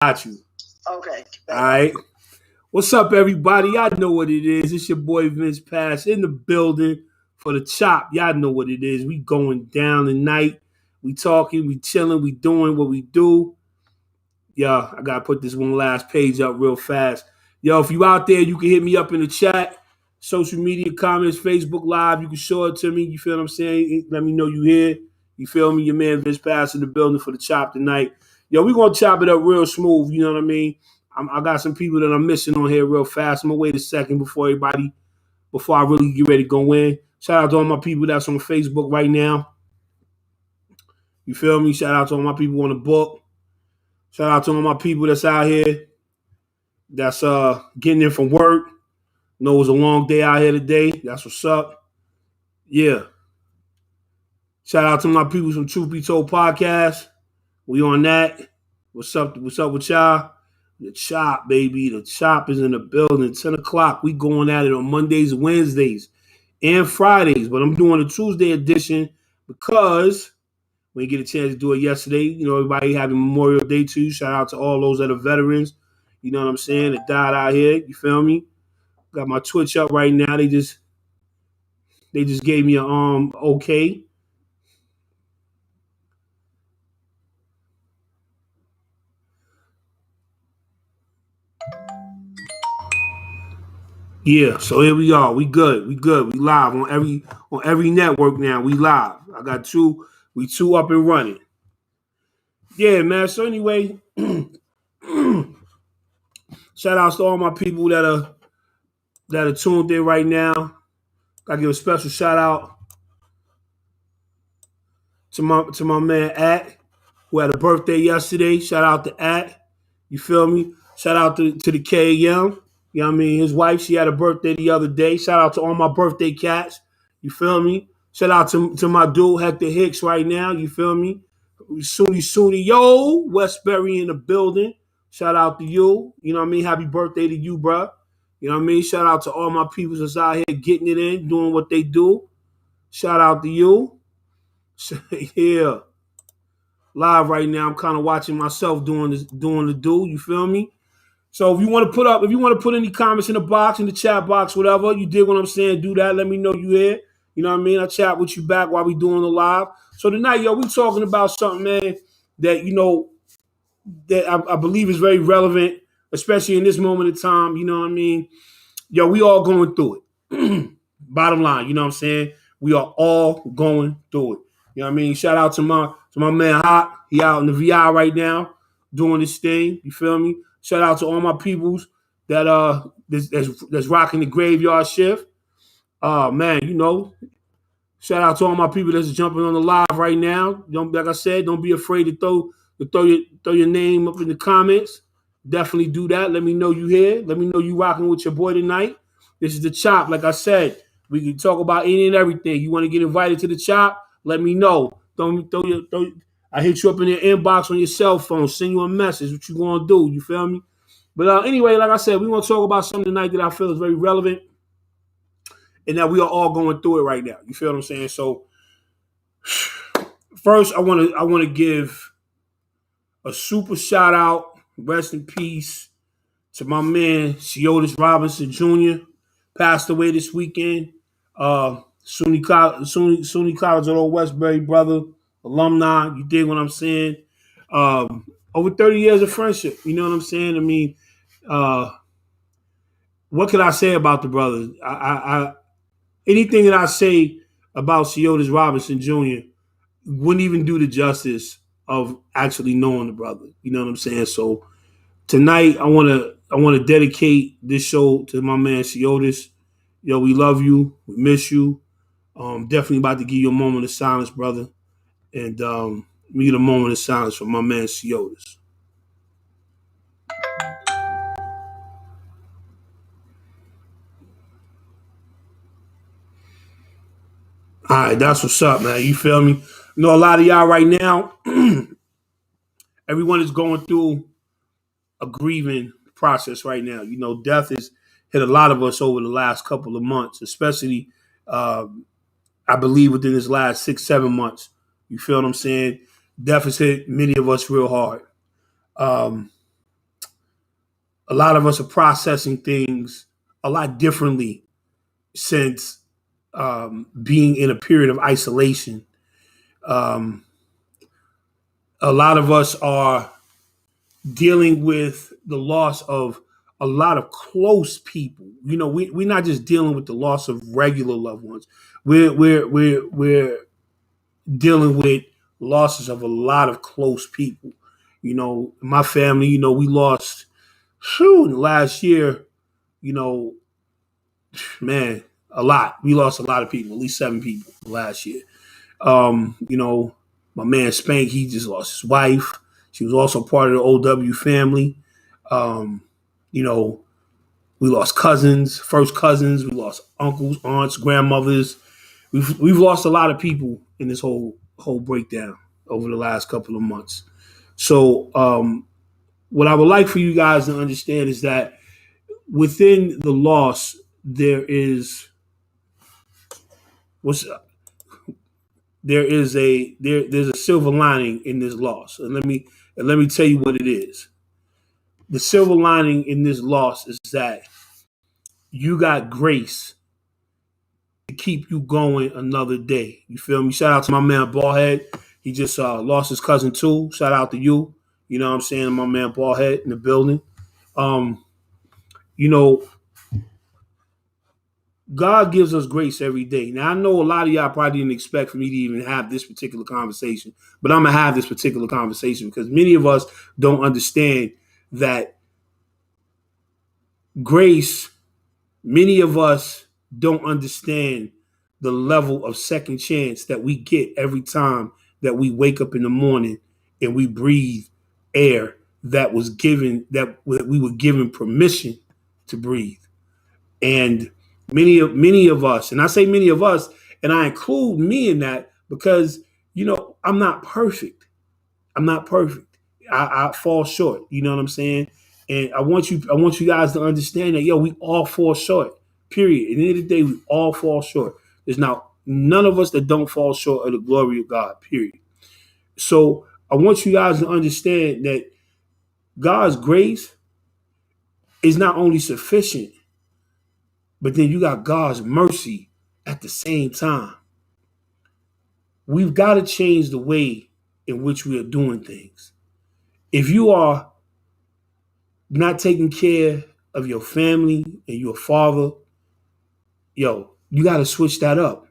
Got you. Okay. All right. What's up, everybody? Y'all know what it is. It's your boy Vince Pass in the building for the chop. Y'all know what it is. We going down tonight. We talking, we chilling, we doing what we do. Yeah, I gotta put this one last page up real fast. Yo, if you out there, you can hit me up in the chat, social media comments, Facebook Live. You can show it to me. You feel what I'm saying? Let me know you here. You feel me? Your man Vince Pass in the building for the chop tonight. Yo, we gonna chop it up real smooth. You know what I mean? I got some people that I'm missing on here real fast. I'm gonna wait a second before I really get ready to go in. Shout out to all my people that's on Facebook right now. You feel me? Shout out to all my people on the book. Shout out to all my people that's out here that's getting in from work. Know it was a long day out here today. That's what's up. Yeah. Shout out to my people from Truth Be Told Podcast. We on that. What's up with y'all? The chop, baby. The chop is in the building. 10 o'clock. We going at it on Mondays, Wednesdays, and Fridays. But I'm doing a Tuesday edition because we didn't get a chance to do it yesterday. You know, everybody having Memorial Day too. Shout out to all those that are veterans. You know what I'm saying? That died out here. You feel me? Got my Twitch up right now. They just gave me a okay. Yeah, so here we are. We good. We live on every network now. We live. I got two. We two up and running. Yeah, man. So anyway, shout outs to all my people that are tuned in right now. Gotta give a special shout out to my man At, who had a birthday yesterday. Shout out to At. You feel me? Shout out to the KM. You know what I mean? His wife, she had a birthday the other day. Shout out to all my birthday cats. You feel me? Shout out to my dude Hector Hicks right now. You feel me? Soonie, yo, Westbury in the building. Shout out to you. You know what I mean? Happy birthday to you, bro. You know what I mean? Shout out to all my people that's out here getting it in, doing what they do. Shout out to you. Yeah. Live right now. I'm kind of watching myself doing the do. You feel me? So if you want to put any comments in the box, in the chat box, whatever, you dig what I'm saying, do that. Let me know you here. You know what I mean? I'll chat with you back while we doing the live. So tonight, yo, we talking about something, man, that, you know, that I believe is very relevant, especially in this moment of time. You know what I mean? Yo, we all going through it. Bottom line, you know what I'm saying? We are all going through it. You know what I mean? Shout out to my man Hot. He out in the VI right now doing this thing. You feel me? Shout out to all my peoples that's rocking the graveyard shift. Man, you know, shout out to all my people that's jumping on the live right now. Like I said, don't be afraid to throw your name up in the comments. Definitely do that. Let me know you here. Let me know you rocking with your boy tonight. This is the chop. Like I said, we can talk about any and everything. You want to get invited to the chop? Let me know. I hit you up in your inbox on your cell phone. Send you a message. What you gonna do? You feel me? But anyway, like I said, we want to talk about something tonight that I feel is very relevant, and that we are all going through it right now. You feel what I'm saying? So, first, I want to give a super shout out, rest in peace, to my man Siotis Robinson Jr. Passed away this weekend. SUNY College at Old Westbury, brother, alumni. You dig what I'm saying? Over 30 years of friendship. You know what I'm saying? I mean, what can I say about the brother? Anything that I say about Siotis Robinson Jr. wouldn't even do the justice of actually knowing the brother. You know what I'm saying? So tonight, I want to dedicate this show to my man Siotis. Yo, we love you. We miss you. Definitely about to give you a moment of silence, brother. And we get a moment of silence for my man Siotis. All right, that's what's up, man. You feel me? You know, a lot of y'all right now, everyone is going through a grieving process right now. You know, death has hit a lot of us over the last couple of months, especially, I believe, within this last 6-7 months. You feel what I'm saying? Death has hit many of us real hard. A lot of us are processing things a lot differently since being in a period of isolation. Um, a lot of us are dealing with the loss of a lot of close people. You know, we're not just dealing with the loss of regular loved ones. We're dealing with losses of a lot of close people. You know, my family, you know, we lost last year, you know, man, a lot. We lost a lot of people, at least 7 people last year. You know, my man Spank, he just lost his wife. She was also part of the OW family. Um, you know, we lost cousins, first cousins. We lost uncles, aunts, grandmothers. We've lost a lot of people in this whole breakdown over the last couple of months. So, what I would like for you guys to understand is that within the loss, what's there's a silver lining in this loss, and let me tell you what it is. The silver lining in this loss is that you got grace to keep you going another day. You feel me? Shout out to my man Ballhead. He just lost his cousin too. Shout out to you. You know what I'm saying? My man Ballhead in the building. Um, you know, God gives us grace every day. Now I know a lot of y'all probably didn't expect for me to even have this particular conversation, but I'm gonna have this particular conversation because many of us don't understand that grace. Many of us don't understand the level of second chance that we get every time that we wake up in the morning and we breathe air that we were given permission to breathe. And many of us, and I say many of us, and I include me in that because you know I'm not perfect. I'm not perfect. I fall short. You know what I'm saying? And I want you guys to understand that we all fall short. Period. At the end of the day, we all fall short. There's now none of us that don't fall short of the glory of God. Period. So I want you guys to understand that God's grace is not only sufficient, but then you got God's mercy at the same time. We've got to change the way in which we are doing things. If you are not taking care of your family and your father, you got to switch that up.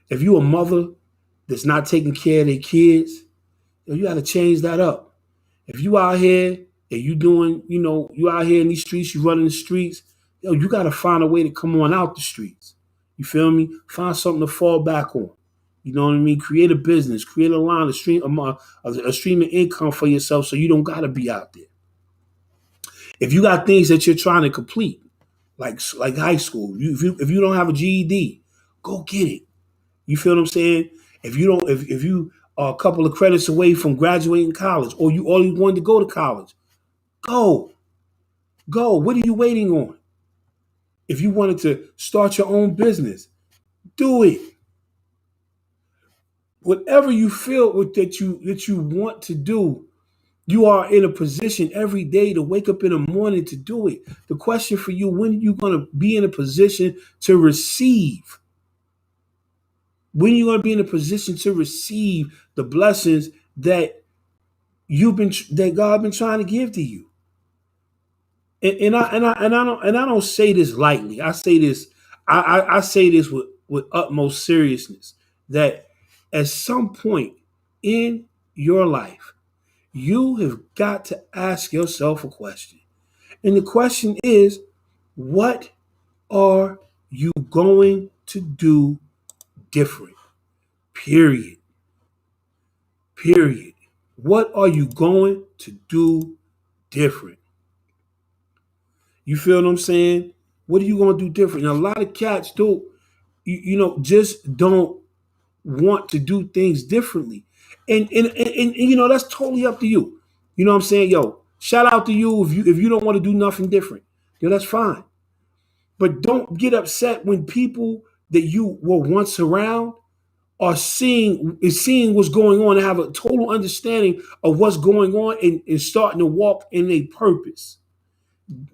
If you a mother that's not taking care of their kids, you got to change that up. If you out here and you doing, you out here in these streets, you running the streets, you got to find a way to come on out the streets. You feel me? Find something to fall back on. You know what I mean? Create a business, create a line, a stream of income for yourself so you don't got to be out there. If you got things that you're trying to complete, like high school, if you don't have a GED, go get it. You feel what I'm saying? If you don't, if you are a couple of credits away from graduating college, or you already wanted to go to college, go. What are you waiting on? If you wanted to start your own business, do it. Whatever you feel that you want to do, you are in a position every day to wake up in the morning to do it. The question for you: when are you going to be in a position to receive? When are you going to be in a position to receive the blessings that God been trying to give to you? And I don't say this lightly. I say this. I say this with utmost seriousness. That at some point in your life, you have got to ask yourself a question, and the question is, what are you going to do different? Period. Period. What are you going to do different? You feel what I'm saying? What are you going to do different? And a lot of cats do, just don't want to do things differently. And that's totally up to you. You know what I'm saying? Shout out to you if you don't want to do nothing different. That's fine. But don't get upset when people that you were once around are seeing what's going on and have a total understanding of what's going on and starting to walk in a purpose.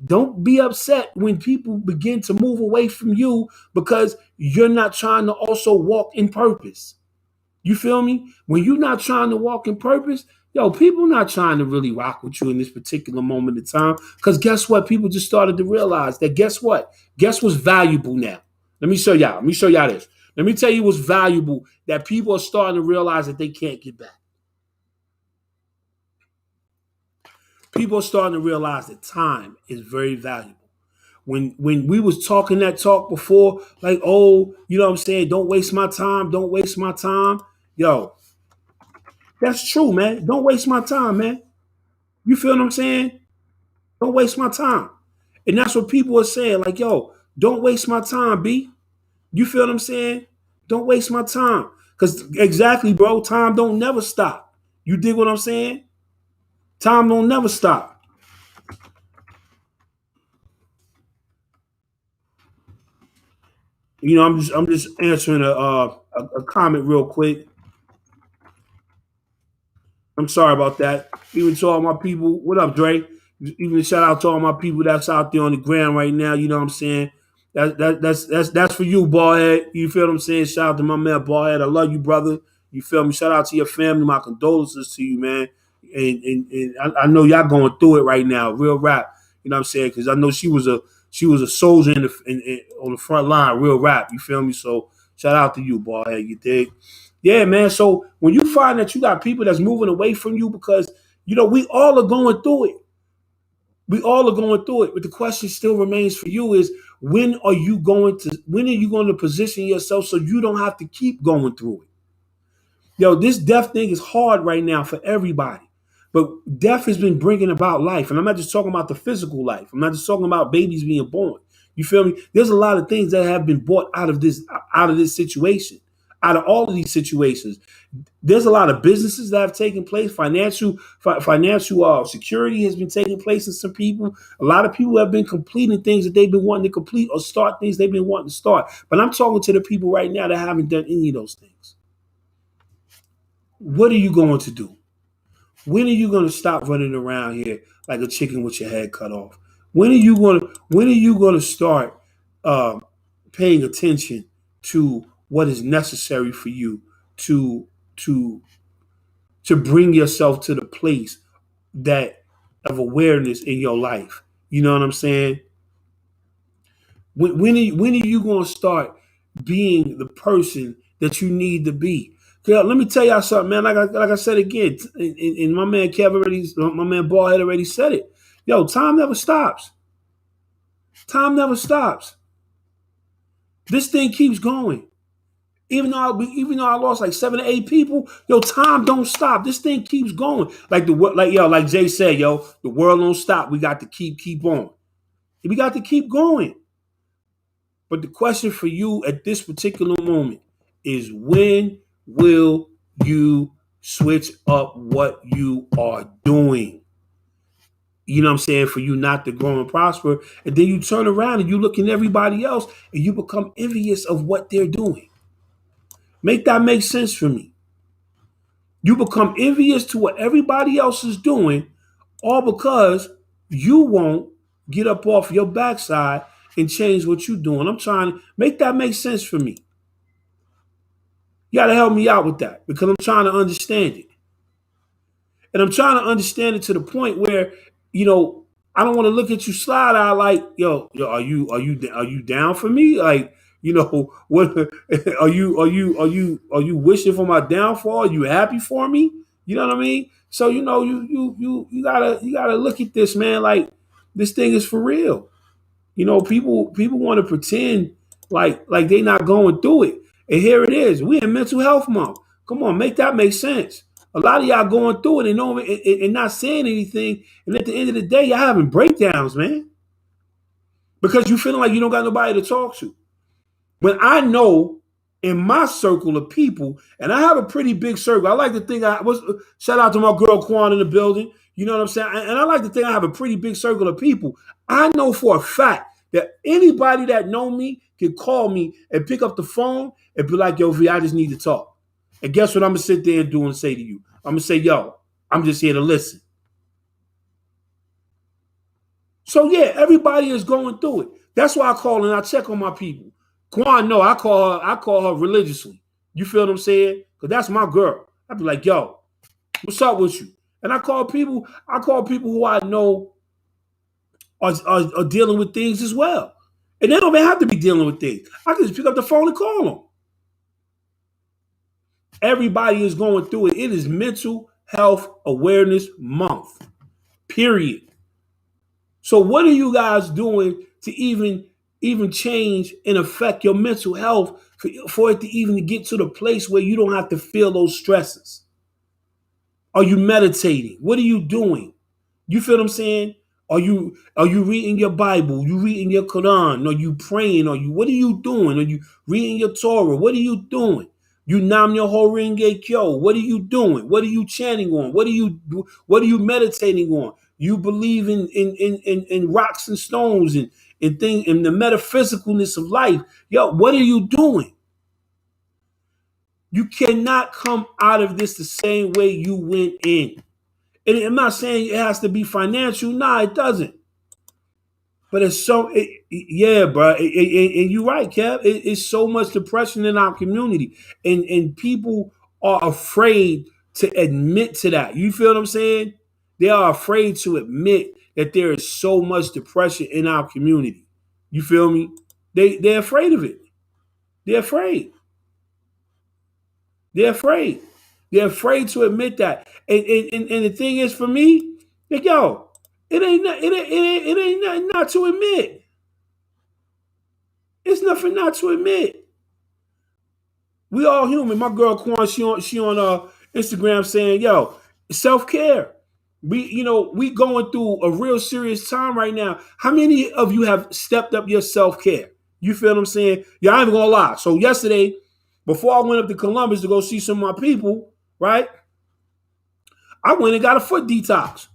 Don't be upset when people begin to move away from you because you're not trying to also walk in purpose. You feel me? When you're not trying to walk in purpose, yo, people not trying to really rock with you in this particular moment in time. Because guess what? People just started to realize that guess what? Guess what's valuable now? Let me show y'all. Let me show y'all this. Let me tell you what's valuable that people are starting to realize that they can't get back. People are starting to realize that time is very valuable. When we was talking that talk before, like, oh, you know what I'm saying? Don't waste my time. Don't waste my time. Yo, that's true, man. Don't waste my time, man. You feel what I'm saying? Don't waste my time. And that's what people are saying. Like, yo, don't waste my time, B. You feel what I'm saying? Don't waste my time. Because exactly, bro, time don't never stop. You dig what I'm saying? Time don't never stop. You know, I'm just answering a comment real quick. I'm sorry about that. Even to all my people, what up, Dre? Even shout out to all my people that's out there on the ground right now. You know what I'm saying? That's for you, Ballhead. You feel what I'm saying? Shout out to my man Ballhead. I love you, brother. You feel me? Shout out to your family. My condolences to you, man. And I know y'all going through it right now. Real rap. You know what I'm saying? Because I know she was a soldier on the front line. Real rap. You feel me? So shout out to you, Ballhead. You dig? Yeah, man. So when you find that you got people that's moving away from you because we all are going through it. We all are going through it. But the question still remains for you is when are you going to position yourself so you don't have to keep going through it? Yo, this death thing is hard right now for everybody. But death has been bringing about life. And I'm not just talking about the physical life. I'm not just talking about babies being born. You feel me? There's a lot of things that have been brought out of this situation, out of all of these situations. There's a lot of businesses that have taken place. Financial security has been taking place in some people. A lot of people have been completing things that they've been wanting to complete or start things they've been wanting to start. But I'm talking to the people right now that haven't done any of those things. What are you going to do? When are you going to stop running around here like a chicken with your head cut off? When are you going to start uh, paying attention to what is necessary for you to to to bring yourself to the place that of awareness in your life? You know what I'm saying? When are you going to start being the person that you need to be? Girl, let me tell y'all something, man. Like I said again, and my man my man Ballhead already said it. Yo, time never stops. Time never stops. This thing keeps going. Even though I lost like 7 to 8 people, yo, time don't stop. This thing keeps going. Like Jay said, yo, the world don't stop. We got to keep on. We got to keep going. But the question for you at this particular moment is when will you switch up what you are doing? You know what I'm saying? For you not to grow and prosper. And then you turn around and you look at everybody else and you become envious of what they're doing. Make that make sense for me. You become envious to what everybody else is doing, all because you won't get up off your backside and change what you're doing. I'm trying to make that make sense for me. You got to help me out with that because I'm trying to understand it. And I'm trying to understand it to the point where, you know, I don't want to look at you slide eye like, yo, are you down for me? Like, what are you wishing for my downfall? Are you happy for me? You know what I mean? So, you gotta look at this, man, like this thing is for real. People want to pretend like they not going through it. And here it is. We in mental health month. Come on, make that make sense. A lot of y'all going through it and not saying anything. And at the end of the day, y'all having breakdowns, man. Because you feeling like you don't got nobody to talk to. When I know in my circle of people, and I have a pretty big circle. I like to think shout out to my girl Quan in the building. You know what I'm saying? And I like to think I have a pretty big circle of people. I know for a fact that anybody that know me can call me and pick up the phone and be like, yo, V, I just need to talk. And guess what I'm gonna sit there and do and say to you? I'm gonna say, yo, I'm just here to listen. So yeah, everybody is going through it. That's why I call and I check on my people. Quan, no, I call her religiously. You feel what I'm saying? Because that's my girl. I'd be like, yo, what's up with you? And I call people who I know are dealing with things as well. And they don't even have to be dealing with things. I can just pick up the phone and call them. Everybody is going through it. It is Mental Health Awareness Month, period. So what are you guys doing to even change and affect your mental health for it to even get to the place where you don't have to feel those stresses? Are you meditating? What are you doing? You feel what I'm saying? Are you reading your Bible? You reading your Quran? Are you praying? What are you doing? Are you reading your Torah? What are you doing? You nam your horenge kyo. What are you doing? What are you chanting on? What are you meditating on? You believe in rocks and stones and things and the metaphysicalness of life. Yo, what are you doing? You cannot come out of this the same way you went in. And I'm not saying it has to be financial. Nah, it doesn't. But yeah, bro. And you're right, Kev. It's so much depression in our community, and people are afraid to admit to that. You feel what I'm saying? They are afraid to admit that there is so much depression in our community. You feel me? They're afraid of it. They're afraid. They're afraid. They're afraid to admit that. And the thing is, for me, like, yo, it ain't nothing not to admit. It's nothing not to admit. We all human. My girl Quan, she on Instagram saying, "Yo, self care. We going through a real serious time right now. How many of you have stepped up your self care? You feel what I'm saying? Yeah, I ain't gonna lie. So yesterday, before I went up to Columbus to go see some of my people, right? I went and got a foot detox.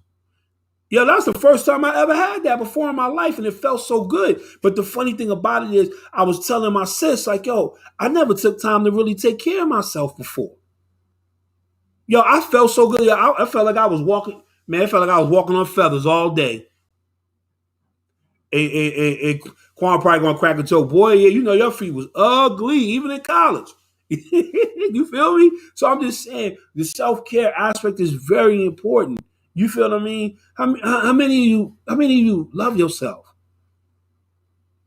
Yeah, that's the first time I ever had that before in my life, and it felt so good. But the funny thing about it is, I was telling my sis, like, yo, I never took time to really take care of myself before. Yo, I felt so good. Yo, I felt like I was walking, man, I felt like I was walking on feathers all day. And Quan probably gonna crack a joke. Boy, yeah, your feet was ugly, even in college. You feel me? So I'm just saying the self-care aspect is very important. You feel what I mean? How many of you love yourself?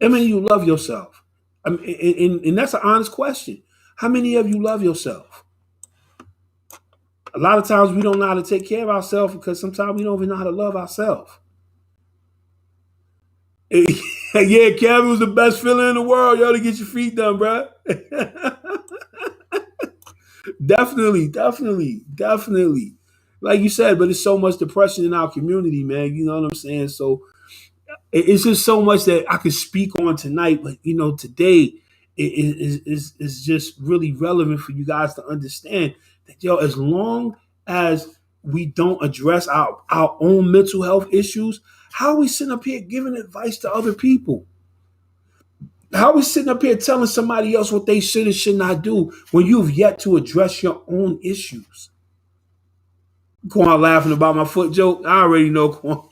How many of you love yourself? I mean, and that's an honest question. How many of you love yourself? A lot of times we don't know how to take care of ourselves because sometimes we don't even know how to love ourselves. Yeah, Kevin was the best feeling in the world, yo, to get your feet done, bro. Definitely. Like you said, but there's so much depression in our community, man. You know what I'm saying? So it's just so much that I could speak on tonight, but today is just really relevant for you guys to understand that, yo, as long as we don't address our own mental health issues, how are we sitting up here giving advice to other people? How are we sitting up here telling somebody else what they should and should not do when you've yet to address your own issues? Quan laughing about my foot joke. I already know Quan.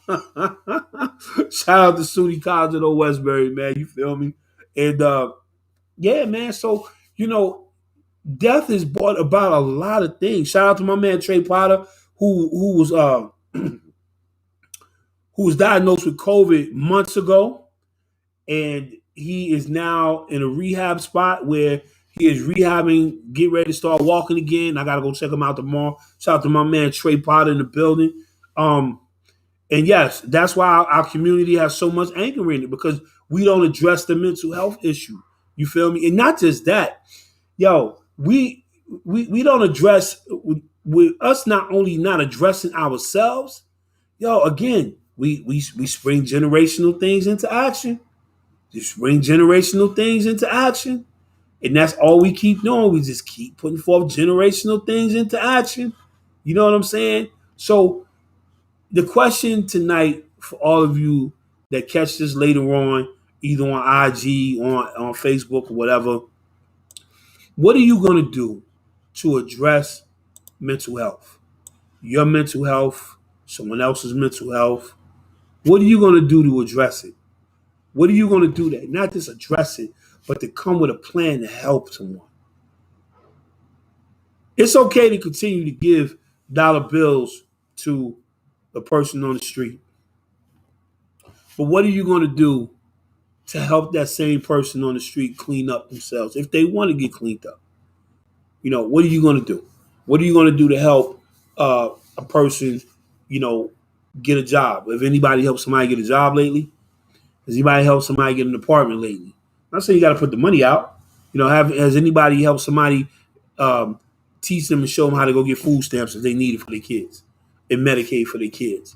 Shout out to SUNY College of Westbury, man. You feel me? And yeah, man. So death has brought about a lot of things. Shout out to my man Trey Potter, who was who was diagnosed with COVID months ago, and he is now in a rehab spot where he is rehabbing, get ready to start walking again. I gotta go check him out tomorrow. Shout out to my man Trey Potter in the building. Um, and yes, that's why our community has so much anger in it because we don't address the mental health issue. You feel me? And not just that, yo, we don't address with us not only not addressing ourselves, yo, again, we spring generational things into action. Just bring generational things into action. And that's all we keep doing. We just keep putting forth generational things into action. You know what I'm saying? So the question tonight for all of you that catch this later on, either on IG, on Facebook, or whatever, what are you going to do to address mental health? Your mental health, someone else's mental health. What are you going to do to address it? What are you going to do that? Not just address it, but to come with a plan to help someone. It's okay to continue to give dollar bills to the person on the street. But what are you going to do to help that same person on the street clean up themselves if they want to get cleaned up? What are you going to do? What are you going to do to help a person, you know, get a job? If anybody helped somebody get a job lately, has anybody helped somebody get an apartment lately? I'm not saying you got to put the money out. Has anybody helped somebody um, teach them and show them how to go get food stamps if they need it for their kids and Medicaid for their kids?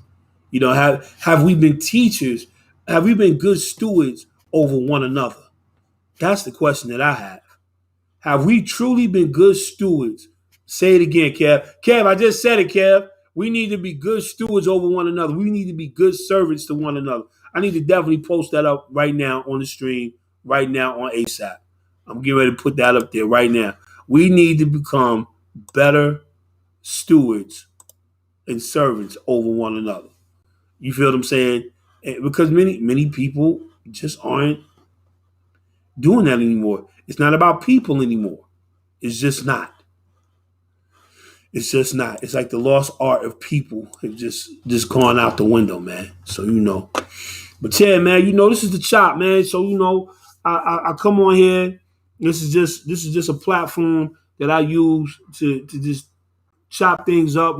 Have we been teachers? Have we been good stewards over one another? That's the question that I have. Have we truly been good stewards? Say it again, Kev. Kev, I just said it, Kev. We need to be good stewards over one another. We need to be good servants to one another. I need to definitely post that up right now on the stream, right now on ASAP. I'm getting ready to put that up there right now. We need to become better stewards and servants over one another. You feel what I'm saying? Because many people just aren't doing that anymore. It's not about people anymore. It's just not. It's just not. It's like the lost art of people have just gone out the window, man. So But yeah, man, this is the chop, man. So I come on here. This is just a platform that I use to just chop things up.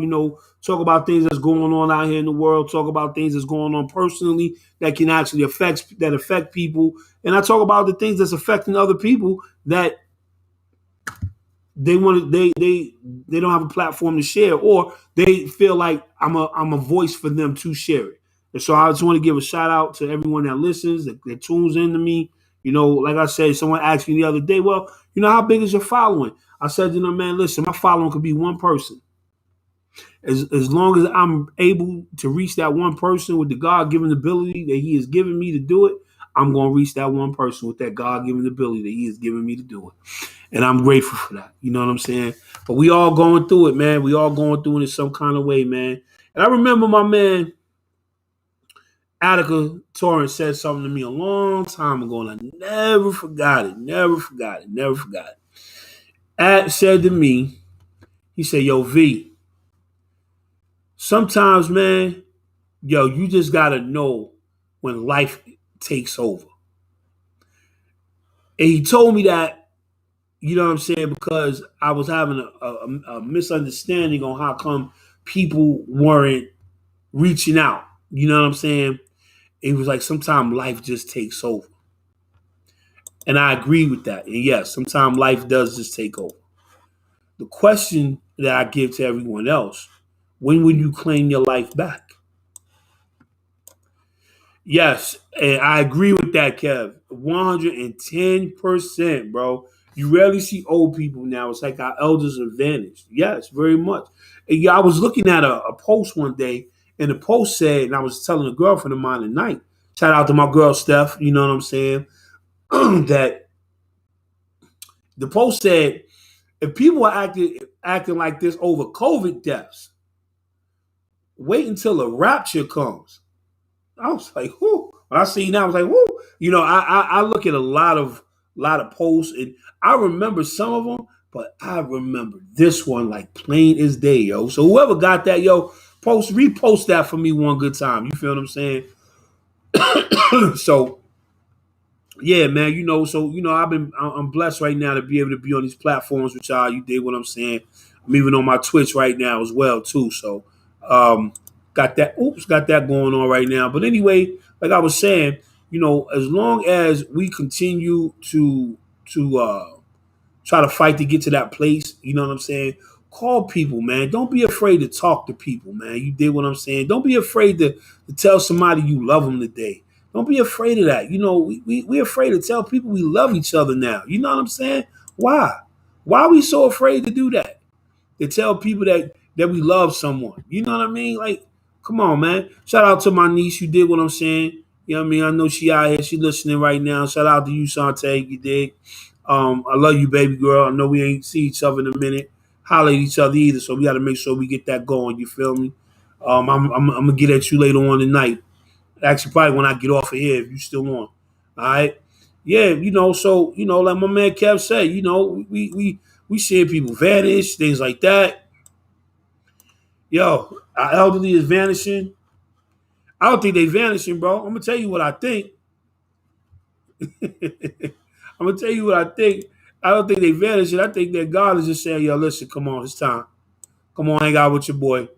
Talk about things that's going on out here in the world. Talk about things that's going on personally that can actually affect people. And I talk about the things that's affecting other people that they don't have a platform to share, or they feel like I'm a voice for them to share it. And so I just want to give a shout out to everyone that listens, that tunes into me. Like I said, someone asked me the other day, well, how big is your following? I said to them, man, listen, my following could be one person. As long as I'm able to reach that one person with the God-given ability that He has given me to do it, I'm going to reach that one person with that God-given ability that He has given me to do it. And I'm grateful for that. You know what I'm saying? But we all going through it, man. We all going through it in some kind of way, man. And I remember my man, Attica Torrance, said something to me a long time ago, and I never forgot it. At said to me, he said, yo, V, sometimes, man, you just got to know when life takes over. And he told me that, you know what I'm saying, because I was having a misunderstanding on how come people weren't reaching out. You know what I'm saying? It was like sometimes life just takes over. And I agree with that. And yes, sometimes life does just take over. The question that I give to everyone else, when will you claim your life back? Yes, and I agree with that, Kev. 110%, bro. You rarely see old people now. It's like our elders have vanished. Yes, very much. And I was looking at a post one day, and the post said, and I was telling a girlfriend of mine tonight, shout out to my girl Steph, you know what I'm saying, that the post said, if people are acting like this over COVID deaths, wait until the rapture comes. I was like, whoo. When I see that, I was like, whoo. I look at a lot of posts, and I remember some of them, but I remember this one like plain as day, yo. So whoever got that, yo, repost that for me one good time. You feel what I'm saying? So yeah, man, I'm blessed right now to be able to be on these platforms with y'all. You dig what I'm saying? I'm even on my Twitch right now as well, too. So got that going on right now. But anyway, like I was saying, as long as we continue to try to fight to get to that place, you know what I'm saying? Call people, man. Don't be afraid to talk to people, man. You did what I'm saying. Don't be afraid to tell somebody you love them today. Don't be afraid of that. We're afraid to tell people we love each other now. You know what I'm saying? Why? Why are we so afraid to do that? To tell people that we love someone. You know what I mean? Like, come on, man. Shout out to my niece. You did what I'm saying. You know what I mean? I know she out here. She listening right now. Shout out to you, Shantae. You dig? I love you, baby girl. I know we ain't see each other in a minute, holler at each other either, so we got to make sure we get that going. You feel me? I'm gonna get at you later on tonight, Actually, probably when I get off of here, if you still on. All right. Yeah, so like my man Kev said, we seeing people vanish, things like that. Yo, our elderly is vanishing. I don't think they vanishing, bro. I'm gonna tell you what I think. I'm gonna tell you what I think. I don't think they vanishing. I think that God is just saying, yo, listen, come on, it's time. Come on, hang out with your boy.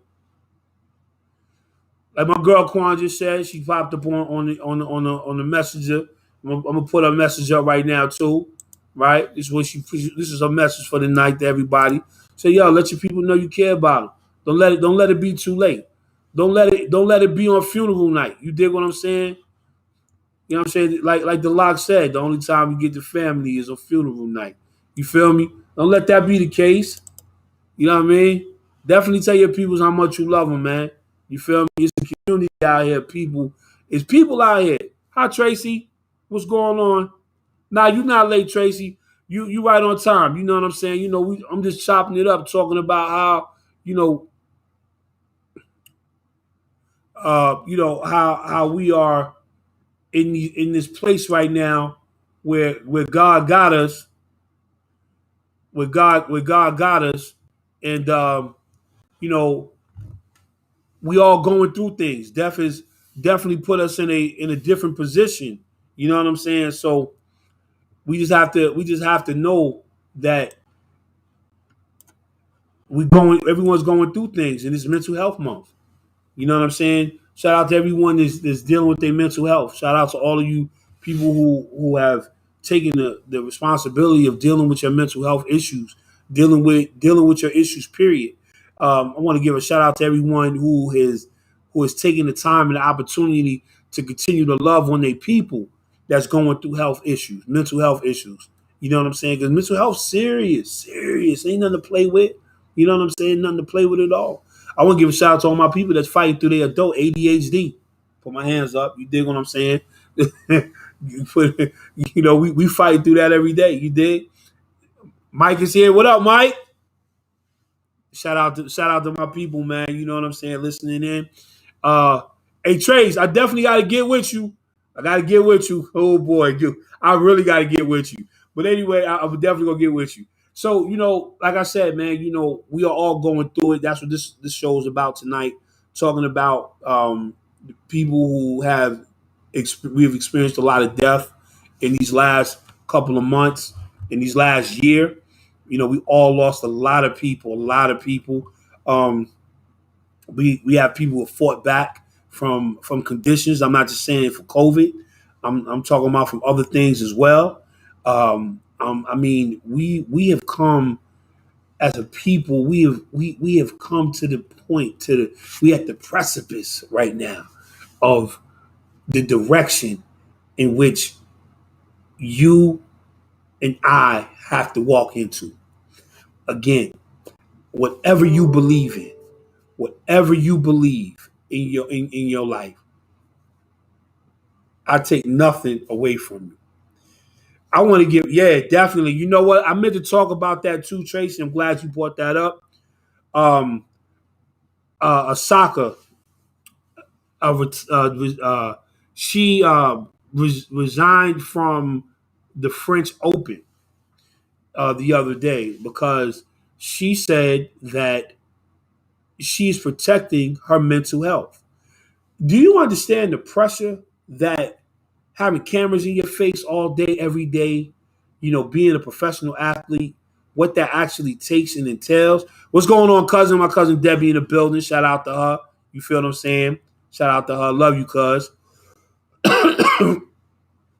Like my girl Quan just said, she popped up on the messenger. I'm gonna put her message up right now too. Right, this is a message for the night to everybody. So yo, let your people know you care about them. Don't let it be too late. Don't let it be on funeral night. You dig what I'm saying? You know what I'm saying? Like the lock said, the only time you get the family is on funeral night. You feel me? Don't let that be the case. You know what I mean? Definitely tell your peoples how much you love them, man. You feel me? It's a community out here. It's people out here. Hi, Tracy. What's going on? Nah, you not late, Tracy. You right on time. You know what I'm saying? I'm just chopping it up, talking about how you know, how we are in this place right now where God got us, where God got us, and you know we all going through things. Death has definitely put us in a different position. You know what I'm saying? So we just have to know that everyone's going through things, and it's mental health month. You know what I'm saying? Shout out to everyone that's dealing with their mental health. Shout out to all of you people who have taken the responsibility of dealing with your mental health issues, dealing with your issues. Period. I want to give a shout out to everyone who is taking the time and the opportunity to continue to love on their people that's going through health issues, mental health issues. You know what I'm saying? Because mental health serious, ain't nothing to play with. You know what I'm saying? Nothing to play with at all. I want to give a shout out to all my people that's fighting through their adult ADHD. Put my hands up. You dig what I'm saying? We fight through that every day. You dig? Mike is here. What up, Mike? Shout out to my people, man. You know what I'm saying? Listening in. Uh, hey Trace, I definitely got to get with you. I got to get with you. Oh boy, dude, I really got to get with you. But anyway, I'm definitely gonna get with you. So like I said, man, we are all going through it. That's what this show is about tonight. Talking about people who we've experienced a lot of death in these last couple of months, in these last year. We all lost a lot of people. A lot of people. Um, we have people who fought back from conditions. I'm not just saying for COVID. I'm talking about from other things as well. I mean, we have come as a people. We have come to the point we at the precipice right now of the direction in which you and I have to walk into. Again, whatever you believe in, whatever you believe in your life, I take nothing away from you. I want to give, yeah, definitely. You know what? I meant to talk about that too, Tracy. I'm glad you brought that up. Um, Osaka, she resigned from the French Open the other day because she said that she's protecting her mental health. Do you understand the pressure that having cameras in your face all day, every day, being a professional athlete, what that actually takes and entails? What's going on, cousin? My cousin Debbie in the building. Shout out to her. You feel what I'm saying? Shout out to her. Love you, cuz.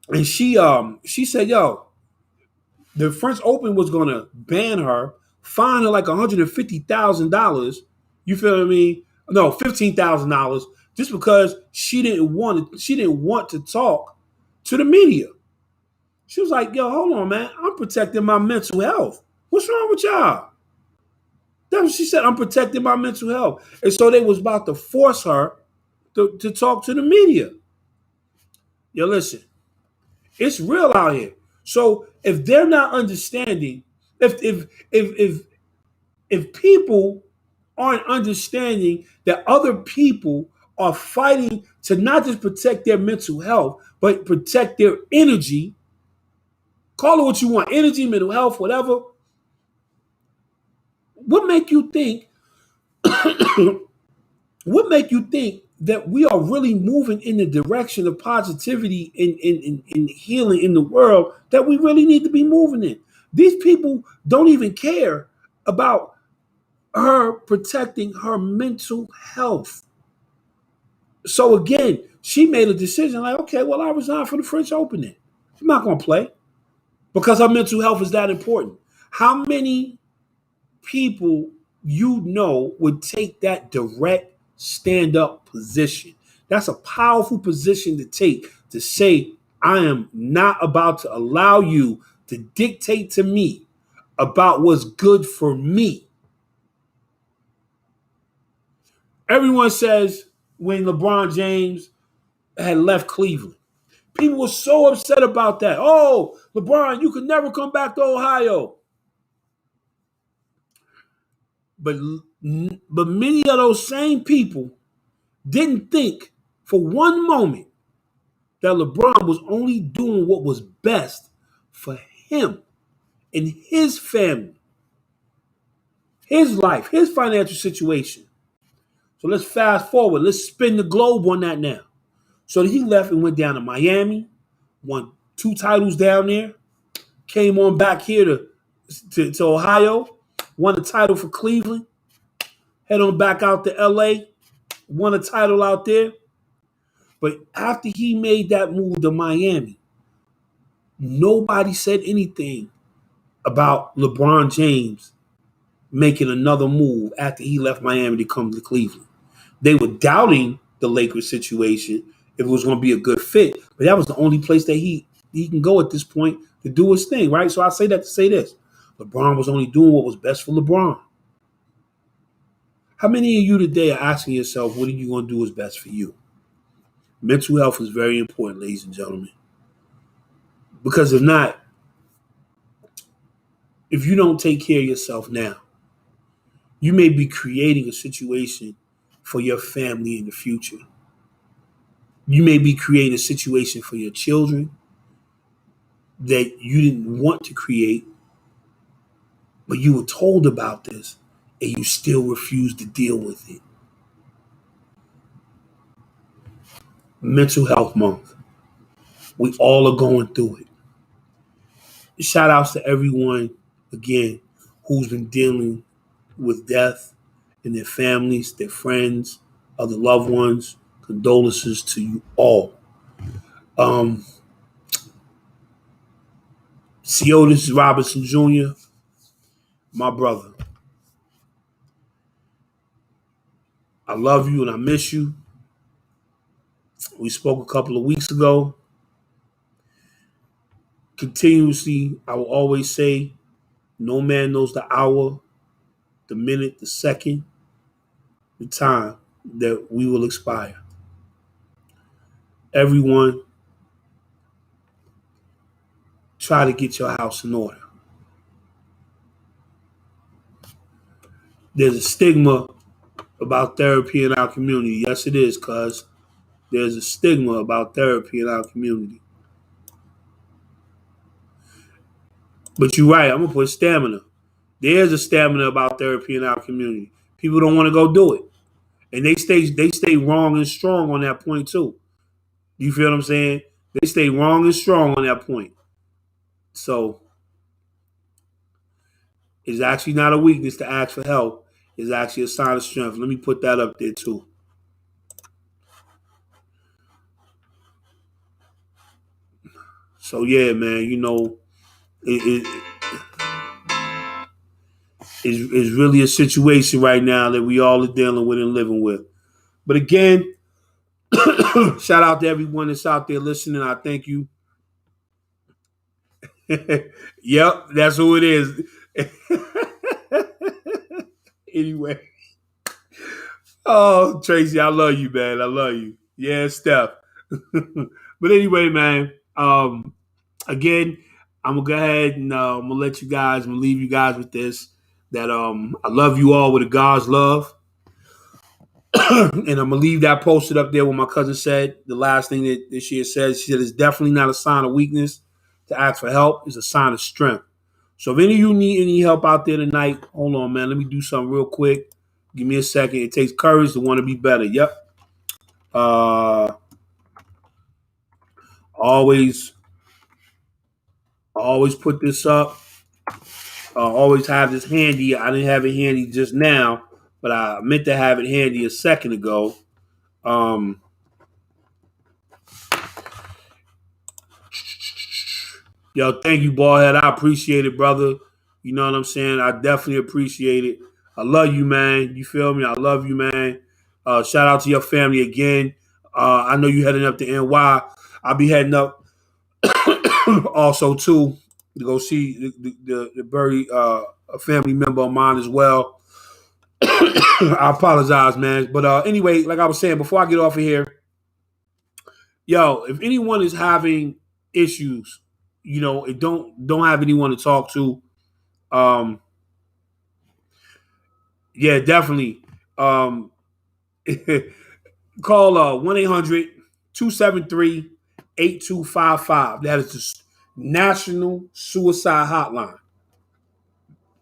And she said, yo, the French Open was gonna ban her, fine her like $150,000. You feel what I mean? No, $15,000, just because she didn't want to talk to the media. She was like, yo, hold on, man. I'm protecting my mental health. What's wrong with y'all? That's what she said. I'm protecting my mental health. And so they was about to force her to talk to the media. Yo, listen, it's real out here. So if they're not understanding, if people aren't understanding that other people are fighting to not just protect their mental health, but protect their energy. Call it what you want, energy, mental health, whatever. What make you think what make you think that we are really moving in the direction of positivity and healing in the world that we really need to be moving in? These people don't even care about her protecting her mental health. So again, she made a decision like, okay, well, I resign from the French Open then. I'm not going to play because her mental health is that important. How many people would take that direct stand up position? That's a powerful position to take, to say, I am not about to allow you to dictate to me about what's good for me. Everyone says when LeBron James had left Cleveland, people were so upset about that. Oh, LeBron, you could never come back to Ohio. But many of those same people didn't think for one moment that LeBron was only doing what was best for him and his family, his life, his financial situation. So let's fast forward. Let's spin the globe on that now. So he left and went down to Miami, won 2 titles down there, came on back here to Ohio, won a title for Cleveland, head on back out to LA, won a title out there. But after he made that move to Miami, nobody said anything about LeBron James making another move after he left Miami to come to Cleveland. They were doubting the Lakers situation if it was going to be a good fit, but that was the only place that he can go at this point to do his thing, right? So I say that to say this. LeBron was only doing what was best for LeBron. How many of you today are asking yourself, what are you going to do is best for you? Mental health is very important, ladies and gentlemen. Because if not, if you don't take care of yourself now, you may be creating a situation for your family in the future. You may be creating a situation for your children that you didn't want to create, but you were told about this and you still refuse to deal with it. Mental Health Month. We all are going through it. Shout outs to everyone, again, who's been dealing with death in their families, their friends, other loved ones. Condolences to you all. Ciotis Robinson Jr., my brother. I love you and I miss you. We spoke a couple of weeks ago. Continuously, I will always say, no man knows the hour, the minute, the second, the time that we will expire. Everyone, try to get your house in order. There's a stigma about therapy in our community. Yes, it is, cuz there's a stigma about therapy in our community. But you're right, I'm going to put stamina. There's a stamina about therapy in our community. People don't want to go do it. And they stay wrong and strong on that point too. You feel what I'm saying? They stay wrong and strong on that point. So it's actually not a weakness to ask for help. It's actually a sign of strength. Let me put that up there too. So yeah, man, it's really a situation right now that we all are dealing with and living with. But again, shout out to everyone that's out there listening. I thank you. Yep, that's who it is. Anyway. Oh, Tracy, I love you, man. I love you. Yeah, Steph. But anyway, man, again, I'm gonna go ahead and I'm gonna leave you guys with this. That I love you all with a God's love. And I'm gonna leave that posted up there. What my cousin said. The last thing that she had said, she said it's definitely not a sign of weakness to ask for help. It's a sign of strength. So if any of you need any help out there tonight, hold on, man. Let me do something real quick. Give me a second. It takes courage to want to be better. Yep. Uh, always, always put this up. Always have this handy. I didn't have it handy just now, but I meant to have it handy a second ago. Um, Yo, thank you, Ballhead. I appreciate it, brother. You know what I'm saying? I definitely appreciate it. I love you, man. You feel me? I love you, man. Shout out to your family again. I know you heading up to NY. I'll be heading up also too to go see the bury a family member of mine as well. I apologize, man. But anyway, like I was saying, before I get off of here, yo, if anyone is having issues, it don't have anyone to talk to. Um, yeah, definitely. Um, call 1-800-273-8255. That is the National Suicide Hotline.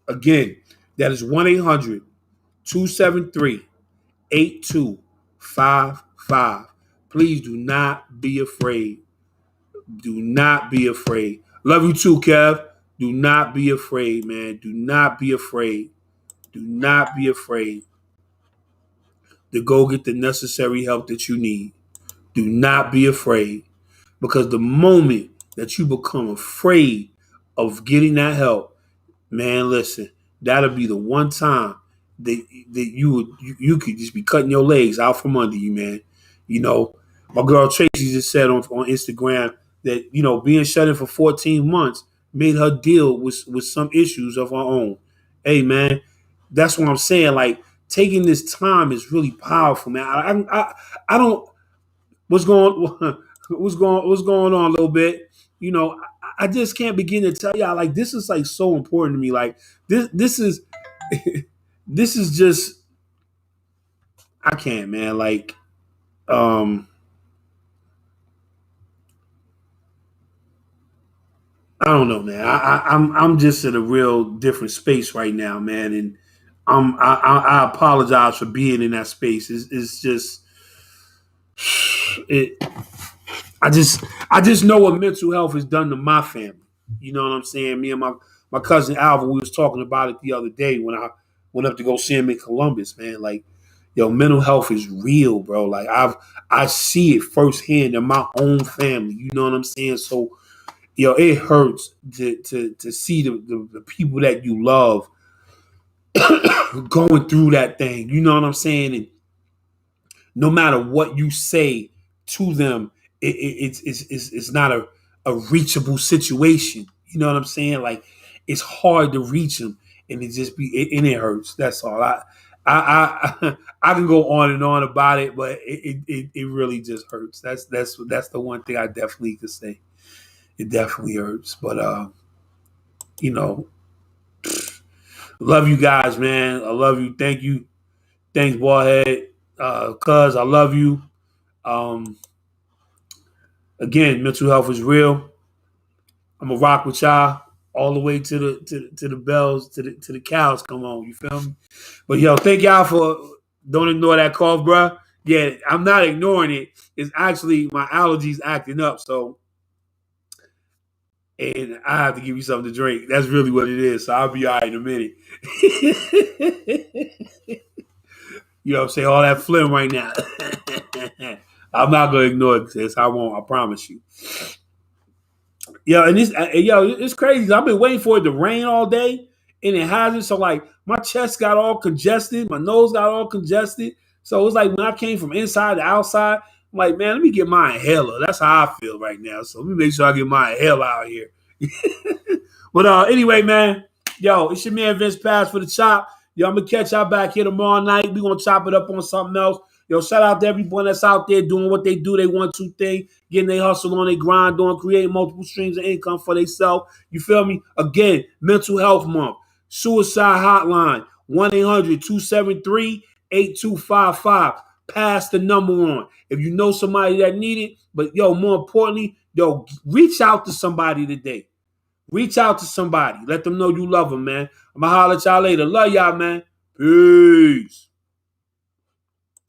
Again, that is 1-800-273-8255. Please do not be afraid. Do not be afraid. Love you too, Kev. Do not be afraid, man. Do not be afraid. Do not be afraid to go get the necessary help that you need. Do not be afraid, because the moment that you become afraid of getting that help, man, listen, that'll be the one time that you could just be cutting your legs out from under you, man. You know, my girl Tracy just said on Instagram that being shut in for 14 months made her deal with some issues of her own. Hey, man, that's what I'm saying. Like, taking this time is really powerful, man. I don't what's going what's going on a little bit. I just can't begin to tell y'all, like, this is like so important to me. Like, this is this is just, I can't, man. Like, um I don't know, man. I'm just in a real different space right now, man, and I apologize for being in that space. It's just it. I just know what mental health has done to my family. You know what I'm saying? Me and my cousin Alvin, we was talking about it the other day when I went up to go see him in Columbus, man. Like, yo, mental health is real, bro. Like, I see it firsthand in my own family. You know what I'm saying? So, it hurts to see the people that you love going through that thing. You know what I'm saying? And no matter what you say to them, it's not a reachable situation. You know what I'm saying? Like, it's hard to reach them, and it hurts. That's all. I can go on and on about it, but it really just hurts. That's the one thing I definitely could say. It definitely hurts, but you know, love you guys, man. I love you. Thank you. Thanks, Ballhead. Cuz I love you. Um, Again, mental health is real. I'm gonna rock with y'all all the way to the bells, to the cows come on. You feel me? But yo, thank y'all for, don't ignore that cough, bro. Yeah, I'm not ignoring it. It's actually my allergies acting up. So, and I have to give you something to drink. That's really what it is. So I'll be all right in a minute. You know what I'm saying? All that phlegm right now. I'm not gonna ignore it, sis. I won't. I promise you. It's crazy. I've been waiting for it to rain all day, and it hasn't. So, like, my chest got all congested, my nose got all congested. So it's like when I came from inside to outside, I'm like, man, let me get my inhaler. That's how I feel right now. So let me make sure I get my inhaler out here. But anyway, man, yo, it's your man Vince Pass for the chop. Yo, I'm gonna catch y'all back here tomorrow night. We gonna chop it up on something else. Yo, shout out to everyone that's out there doing what they do. They want to thing, getting their hustle on, their grind on, creating multiple streams of income for themselves. You feel me? Again, Mental Health Month, Suicide Hotline, 1-800-273 8255. Pass the number on. If you know somebody that need it, but yo, more importantly, yo, reach out to somebody today. Reach out to somebody. Let them know you love them, man. I'm going to holler at y'all later. Love y'all, man. Peace.